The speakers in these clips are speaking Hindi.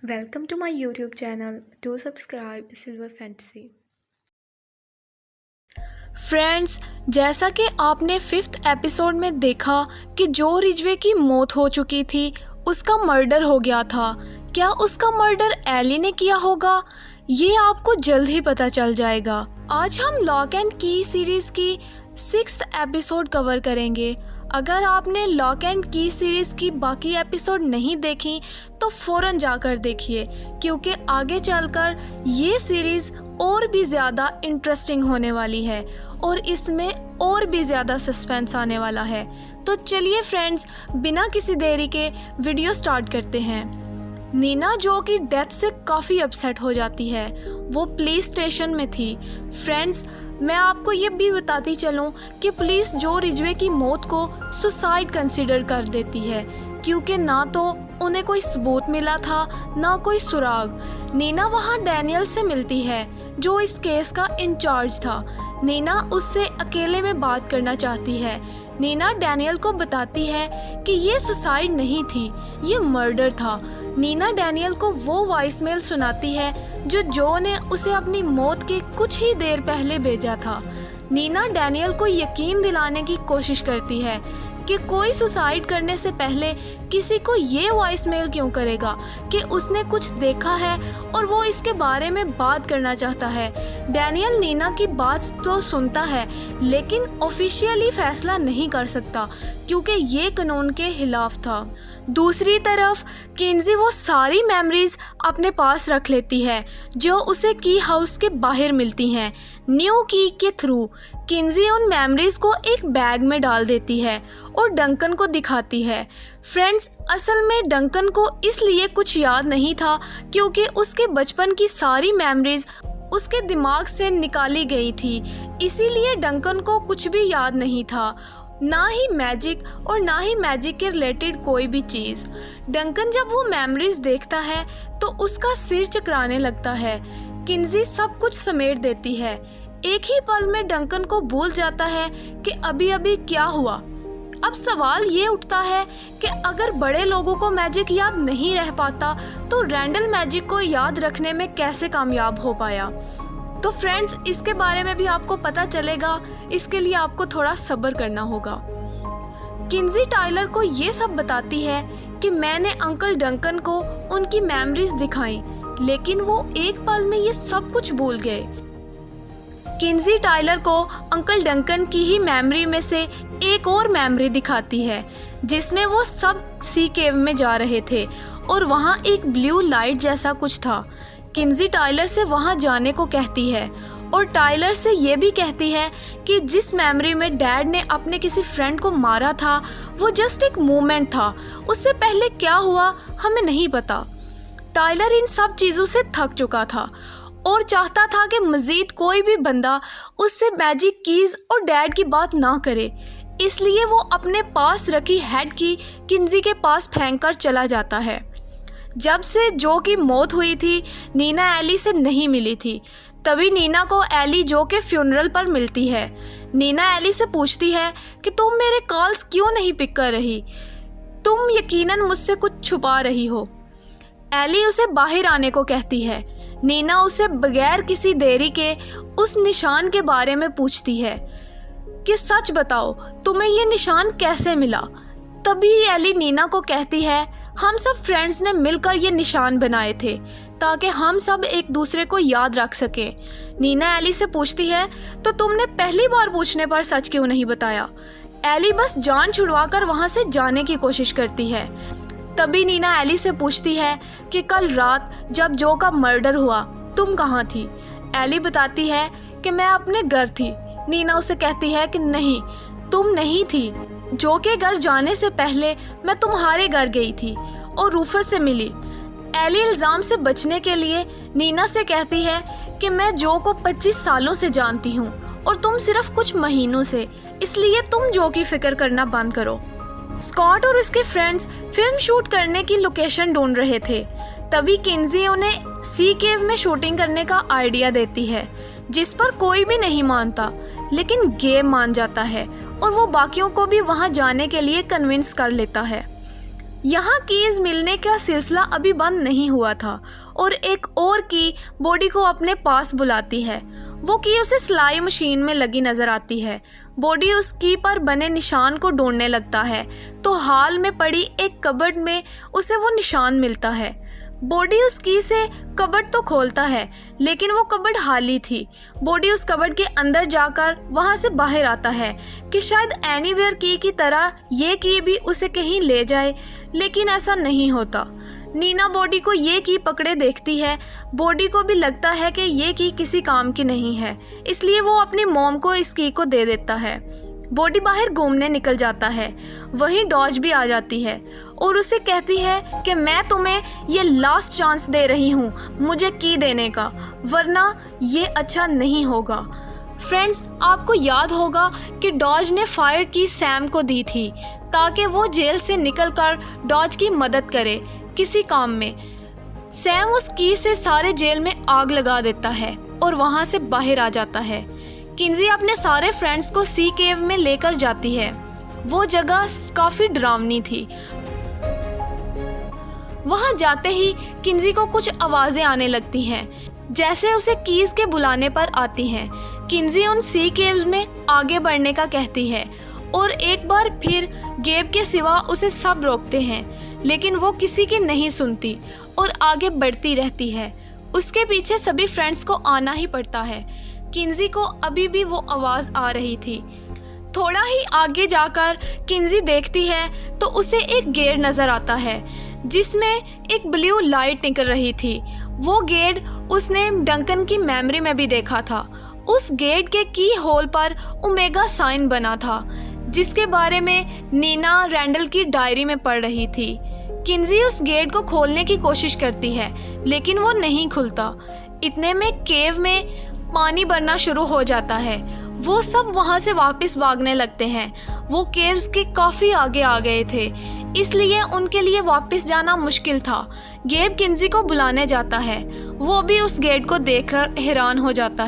Welcome to my YouTube channel. Do subscribe Silver Fantasy. Friends, जैसा कि आपने 5th एपिसोड में देखा कि जो रिजवे की मौत हो चुकी थी उसका मर्डर हो गया था। क्या उसका मर्डर एली ने किया होगा? ये आपको जल्द ही पता चल जाएगा। आज हम लॉक एंड की सीरीज़ की 6th एपिसोड कवर करेंगे। अगर आपने लॉक एंड की सीरीज़ की बाकी एपिसोड नहीं देखी तो फ़ौरन जाकर देखिए, क्योंकि आगे चलकर ये सीरीज़ और भी ज़्यादा इंटरेस्टिंग होने वाली है और इसमें और भी ज़्यादा सस्पेंस आने वाला है। तो चलिए फ्रेंड्स, बिना किसी देरी के वीडियो स्टार्ट करते हैं। नीना जो कि डेथ से काफ़ी अपसेट हो जाती है, वो पुलिस स्टेशन में थी। फ्रेंड्स, मैं आपको ये भी बताती चलूँ कि पुलिस जो रिजवे की मौत को सुसाइड कंसीडर कर देती है, क्योंकि ना तो उन्हें कोई सबूत मिला था ना कोई सुराग। नीना वहाँ डैनियल से मिलती है जो इस केस का इंचार्ज था। नीना उससे अकेले में बात करना चाहती है। नीना डैनियल को बताती है कि ये सुसाइड नहीं थी, ये मर्डर था। नीना डैनियल को वो वॉइसमेल सुनाती है जो ने उसे अपनी मौत के कुछ ही देर पहले भेजा था। नीना डैनियल को यकीन दिलाने की कोशिश करती है कि कोई सुसाइड करने से पहले किसी को ये वॉइसमेल क्यों करेगा, कि उसने कुछ देखा है और वो इसके बारे में बात करना चाहता है। डैनियल नीना की बात तो सुनता है लेकिन ऑफिशियली फैसला नहीं कर सकता, क्योंकि ये कानून के खिलाफ था। दूसरी तरफ किंजी वो सारी मेमोरीज अपने पास रख लेती है जो उसे की हाउस के बाहर मिलती हैं। न्यू की के थ्रू किंजी उन मेमोरीज को एक बैग में डाल देती है और डंकन को दिखाती है। फ्रेंड्स, असल में डंकन को इसलिए कुछ याद नहीं था क्योंकि उसके बचपन की सारी मेमोरीज उसके दिमाग से निकाली गई थी, इसीलिए डंकन को कुछ भी याद नहीं था, ना ही मैजिक और ना ही मैजिक के रिलेटेड कोई भी चीज़। डंकन जब वो मेमोरीज देखता है तो उसका सिर चकराने लगता है। किंजी सब कुछ समेट देती है। एक ही पल में डंकन को भूल जाता है कि अभी अभी क्या हुआ। अब सवाल ये उठता है कि अगर बड़े लोगों को मैजिक याद नहीं रह पाता तो रैंडल मैजिक को याद रखने में कैसे कामयाब हो पाया। तो फ्रेंड्स, इसके बारे में भी आपको पता चलेगा, इसके लिए आपको थोड़ा सब्र करना होगा। किंजी टाइलर को ये सब बताती है कि मैंने अंकल डंकन को उनकी मेमोरीज दिखाई, लेकिन वो एक पल में ये सब कुछ भूल गए। किंजी टाइलर को अंकल डंकन की ही मेमोरी में से एक और मेमोरी दिखाती है जिसमें वो सब सी केव में जा रहे थे और वहाँ एक ब्लू लाइट जैसा कुछ था। किंजी टाइलर से वहाँ जाने को कहती है और टाइलर से ये भी कहती है कि जिस मेमोरी में डैड ने अपने किसी फ्रेंड को मारा था वो जस्ट एक मोमेंट था, उससे पहले क्या हुआ हमें नहीं पता। टाइलर इन सब चीज़ों से थक चुका था और चाहता था कि मज़ीद कोई भी बंदा उससे मैजिक कीज़ और डैड की बात ना करे, इसलिए वो अपने पास रखी हेड की किंजी के पास फेंक कर चला जाता है। जब से जो की मौत हुई थी, नीना एली से नहीं मिली थी। तभी नीना को एली जो के फ्यूनरल पर मिलती है। नीना एली से पूछती है कि तुम मेरे कॉल्स क्यों नहीं पिक कर रही, तुम यकीनन मुझसे कुछ छुपा रही हो। एली उसे बाहर आने को कहती है। नीना उसे बगैर किसी देरी के उस निशान के बारे में पूछती है कि सच बताओ, तुम्हें ये निशान कैसे मिला। तभी एली नीना को कहती है, हम सब फ्रेंड्स ने मिलकर ये निशान बनाए थे ताकि हम सब एक दूसरे को याद रख सकें। नीना एली से पूछती है, तो तुमने पहली बार पूछने पर सच क्यों नहीं बताया। एली बस जान छुड़वाकर वहाँ से जाने की कोशिश करती है। तभी नीना एली से पूछती है कि कल रात जब जो का मर्डर हुआ तुम कहाँ थी। एली बताती है कि मैं अपने घर थी। नीना उसे कहती है कि नहीं, तुम नहीं थी। जो के घर जाने से पहले मैं तुम्हारे घर गई थी और रूफस से मिली। एली इल्ज़ाम से बचने के लिए नीना से कहती है कि मैं जो को 25 सालों से जानती हूँ और तुम सिर्फ कुछ महीनों से, इसलिए तुम जो की फिक्र करना बंद करो। स्कॉट और उसके फ्रेंड्स फिल्म शूट करने की लोकेशन ढूंढ रहे थे। तभी किंजी उन्हें सी केव में शूटिंग करने का आइडिया देती है, जिस पर कोई भी नहीं मानता, लेकिन गेब मान जाता है और वो बाकियों को भी वहां जाने के लिए कन्विंस कर लेता है। यहाँ कीज़ मिलने का सिलसिला अभी बंद नहीं हुआ था और एक और की बॉडी को अपने पास बुलाती है। वो की उसे सिलाई मशीन में लगी नज़र आती है। बॉडी उस की पर बने निशान को ढूंढने लगता है तो हाल में पड़ी एक कबर्ड में उसे वो निशान मिलता है। बॉडी उस की से कबर्ड तो खोलता है लेकिन वो कबर्ड खाली थी। बॉडी उस कबर्ड के अंदर जाकर वहाँ से बाहर आता है कि शायद एनीवेयर की तरह ये की भी उसे कहीं ले जाए, लेकिन ऐसा नहीं होता। नीना बॉडी को ये की पकड़े देखती है। बॉडी को भी लगता है कि ये की किसी काम की नहीं है, इसलिए वो अपनी मॉम को इस की को दे देता है। बॉडी बाहर घूमने निकल जाता है। वहीं डॉज भी आ जाती है और उसे कहती है कि मैं तुम्हें ये लास्ट चांस दे रही हूँ मुझे की देने का, वरना ये अच्छा नहीं होगा। फ्रेंड्स, आपको याद होगा कि डॉज ने फायर की सैम को दी थी ताकि वो जेल से निकलकर डॉज की मदद करे किसी काम में। सैम उस की से सारे जेल में आग लगा देता है और वहाँ से बाहर आ जाता है। किंजी अपने सारे फ्रेंड्स को सी केव में लेकर जाती है। वो जगह काफ़ी डरावनी थी। वहाँ जाते ही किंजी को कुछ आवाज़ें आने लगती हैं जैसे उसे कीज़ के बुलाने पर आती हैं। किंजी उन सी केव्स में आगे बढ़ने का कहती है और एक बार फिर गेब के सिवा उसे सब रोकते हैं, लेकिन वो किसी की नहीं सुनती और आगे बढ़ती रहती है। उसके पीछे सभी फ्रेंड्स को आना ही पड़ता है। किंजी को अभी भी वो आवाज़ आ रही थी। थोड़ा ही आगे जाकर किंजी देखती है तो उसे एक गेट नज़र आता है जिसमें एक ब्लू लाइट निकल रही थी। वो गेट उसने डंकन की मेमोरी में भी देखा था। उस गेट के की होल पर ओमेगा साइन बना था जिसके बारे में नीना रैंडल की डायरी में पढ़ रही थी। किंजी उस गेट को खोलने की कोशिश करती है लेकिन वो नहीं खुलता। इतने में केव में पानी भरना शुरू हो जाता है। वो सब वहाँ से वापस भागने लगते हैं। वो केव्स के काफ़ी आगे आ गए थे, इसलिए उनके लिए वापस जाना मुश्किल था। गेब किंजी को बुलाने जाता है। वो भी उस गेट को देखकर हैरान हो जाता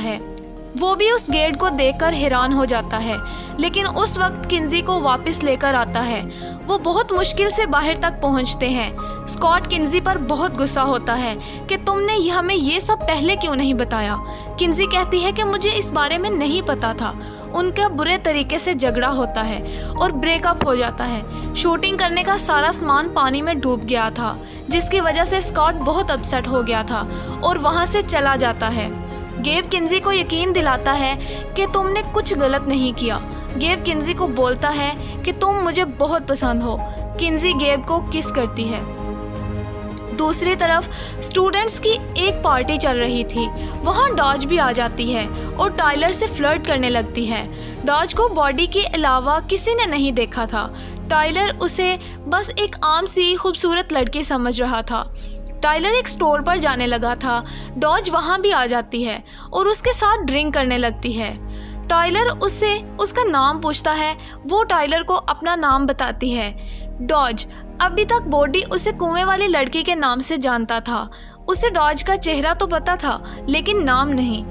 है। लेकिन उस वक्त किंजी को वापस लेकर आता है। वो बहुत मुश्किल से बाहर तक पहुंचते हैं। स्कॉट किंजी पर बहुत गुस्सा होता है कि तुमने हमें ये सब पहले क्यों नहीं बताया। किंजी कहती है कि मुझे इस बारे में नहीं पता था। उनका बुरे तरीके से झगड़ा होता है और ब्रेकअप हो जाता है। शूटिंग करने का सारा सामान पानी में डूब गया था जिसकी वजह से स्कॉट बहुत अपसेट हो गया था और वहाँ से चला जाता है। गेब किंजी को यकीन दिलाता है कि तुमने कुछ गलत नहीं किया। गेब किंजी को बोलता है कि तुम मुझे बहुत पसंद हो। किंजी गेब को किस करती है। दूसरी तरफ स्टूडेंट्स की एक पार्टी चल रही थी। वहाँ डॉज भी आ जाती है और टाइलर से फ्लर्ट करने लगती है। डॉज को बॉडी के अलावा किसी ने नहीं देखा था। टाइलर उसे बस एक आम सी खूबसूरत लड़की समझ रहा था। टाइलर एक स्टोर पर जाने लगा था। डॉज वहाँ भी आ जाती है और उसके साथ ड्रिंक करने लगती है। टाइलर उससे उसका नाम पूछता है। वो टाइलर को अपना नाम बताती है, डॉज। अभी तक बॉडी उसे कुएं वाली लड़की के नाम से जानता था। उसे डॉज का चेहरा तो पता था लेकिन नाम नहीं।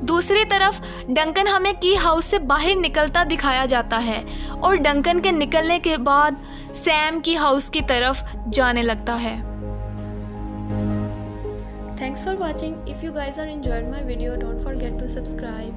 दूसरी तरफ डंकन हमें की हाउस से बाहर निकलता दिखाया जाता है और डंकन के निकलने के बाद सैम की हाउस की तरफ जाने लगता है। Thanks for watching. If you guys are enjoyed my video, don't forget to subscribe.